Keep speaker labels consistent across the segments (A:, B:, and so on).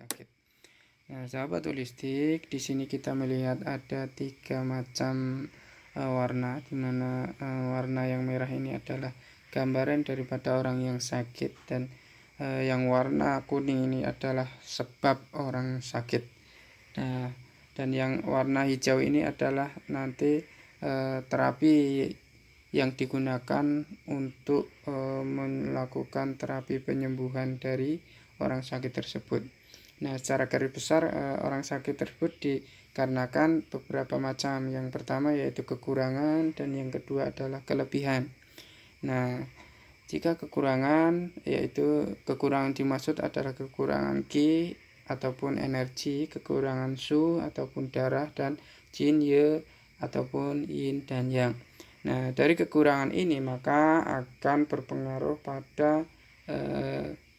A: sakit. Nah, sahabat holistik, di sini kita melihat ada 3 macam warna, di mana warna yang merah ini adalah gambaran daripada orang yang sakit, dan yang warna kuning ini adalah sebab orang sakit. Nah, dan yang warna hijau ini adalah nanti terapi yang digunakan untuk melakukan terapi penyembuhan dari orang sakit tersebut. Nah, secara garis besar orang sakit tersebut dikarenakan beberapa macam. Yang pertama yaitu kekurangan, dan yang kedua adalah kelebihan. Nah, jika kekurangan, yaitu kekurangan dimaksud adalah kekurangan Qi ataupun energi, kekurangan Su ataupun darah, dan Jin, Ye ataupun Yin dan Yang. Nah, dari kekurangan ini maka akan berpengaruh pada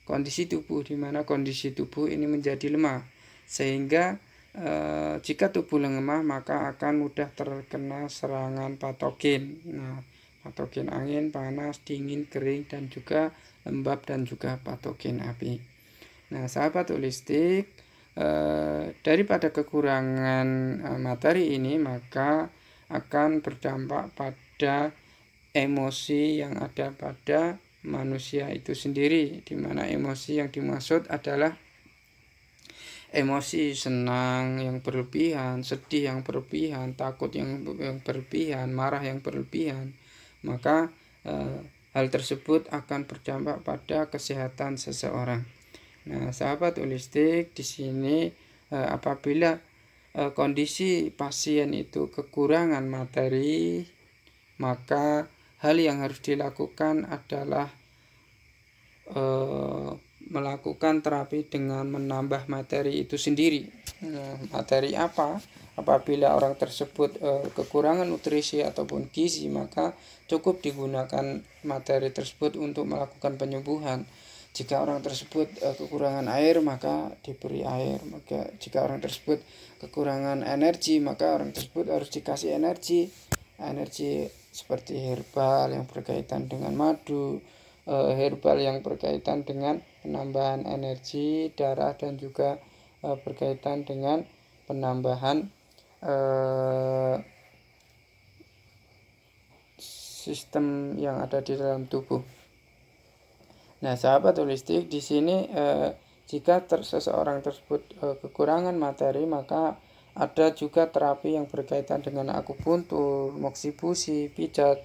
A: kondisi tubuh, di mana kondisi tubuh ini menjadi lemah, sehingga jika tubuh lemah maka akan mudah terkena serangan patogen. Nah, patogen angin, panas, dingin, kering, dan juga lembab, dan juga patogen api. Nah, sahabat holistik, daripada kekurangan materi ini maka akan berdampak pada emosi yang ada pada manusia itu sendiri, di mana emosi yang dimaksud adalah emosi senang yang berlebihan, sedih yang berlebihan, takut yang berlebihan, marah yang berlebihan. Maka hal tersebut akan berdampak pada kesehatan seseorang. Nah, sahabat holistik, di sini apabila kondisi pasien itu kekurangan materi, maka hal yang harus dilakukan adalah melakukan terapi dengan menambah materi itu sendiri. Nah, materi apa? Apabila orang tersebut kekurangan nutrisi ataupun gizi, maka cukup digunakan materi tersebut untuk melakukan penyembuhan. Jika orang tersebut kekurangan air, maka diberi air. Maka jika orang tersebut kekurangan energi, maka orang tersebut harus dikasih energi seperti herbal yang berkaitan dengan madu, herbal yang berkaitan dengan penambahan energi darah, dan juga berkaitan dengan penambahan sistem yang ada di dalam tubuh. Nah, sahabat holistik, di sini jika seseorang tersebut kekurangan materi, maka ada juga terapi yang berkaitan dengan akupuntur, moksibusi, pijat,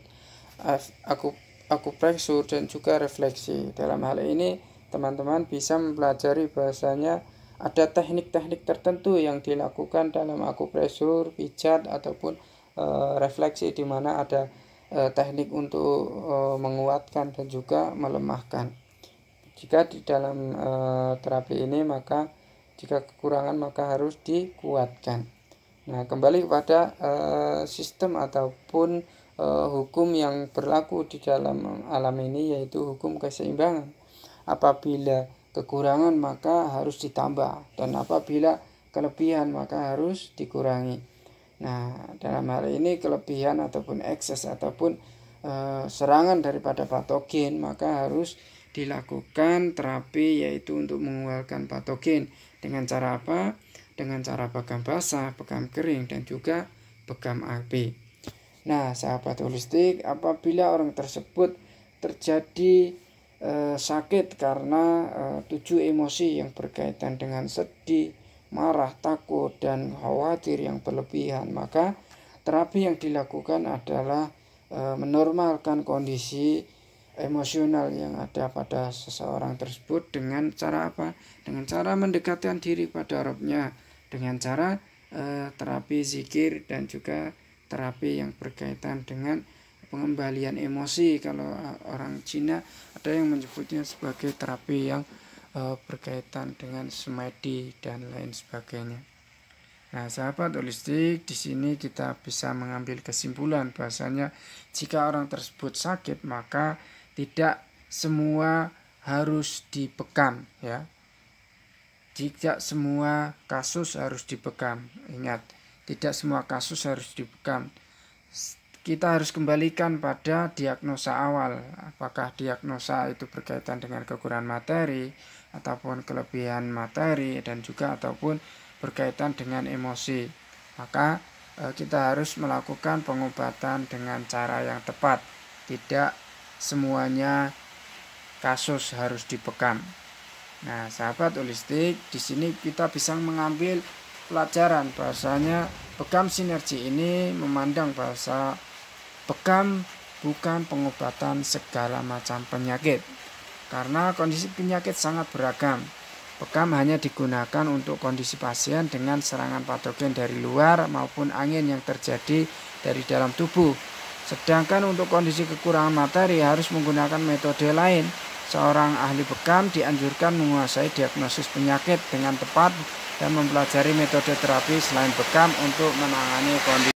A: akupresur, dan juga refleksi. Dalam hal ini teman-teman bisa mempelajari bahasanya ada teknik-teknik tertentu yang dilakukan dalam akupresur, pijat, ataupun refleksi, di mana ada teknik untuk menguatkan dan juga melemahkan. Jika di dalam terapi ini, maka jika kekurangan maka harus dikuatkan. Nah, kembali kepada sistem ataupun hukum yang berlaku di dalam alam ini, yaitu hukum keseimbangan. Apabila kekurangan maka harus ditambah, dan apabila kelebihan maka harus dikurangi. Nah, dalam hal ini kelebihan ataupun ekses ataupun serangan daripada patogen, maka harus dilakukan terapi, yaitu untuk mengeluarkan patogen. Dengan cara apa? Dengan cara bekam basah, bekam kering, dan juga bekam api. Nah, sahabat holistik, apabila orang tersebut terjadi sakit karena 7 emosi yang berkaitan dengan sedih, marah, takut, dan khawatir yang berlebihan, maka terapi yang dilakukan adalah menormalkan kondisi emosional yang ada pada seseorang tersebut. Dengan cara apa? Dengan cara mendekatkan diri pada Rabb-nya, dengan cara terapi zikir, dan juga terapi yang berkaitan dengan pengembalian emosi. Kalau orang Cina ada yang menyebutnya sebagai terapi yang berkaitan dengan semedi dan lain sebagainya. Nah, sahabat holistik, di sini kita bisa mengambil kesimpulan bahasanya jika orang tersebut sakit maka tidak semua harus dibekam, ya. Tidak semua kasus harus dibekam. Ingat, tidak semua kasus harus dibekam. Kita harus kembalikan pada diagnosa awal. Apakah diagnosa itu berkaitan dengan kekurangan materi, ataupun kelebihan materi dan juga ataupun berkaitan dengan emosi. Maka kita harus melakukan pengobatan dengan cara yang tepat. Tidak semuanya kasus harus dibekam. Nah, sahabat holistik, di sini kita bisa mengambil pelajaran bahwasanya bekam sinergi ini memandang bahwa bekam bukan pengobatan segala macam penyakit. Karena kondisi penyakit sangat beragam. Bekam hanya digunakan untuk kondisi pasien dengan serangan patogen dari luar maupun angin yang terjadi dari dalam tubuh. Sedangkan untuk kondisi kekurangan materi harus menggunakan metode lain. Seorang ahli bekam dianjurkan menguasai diagnosis penyakit dengan tepat dan mempelajari metode terapi selain bekam untuk menangani kondisi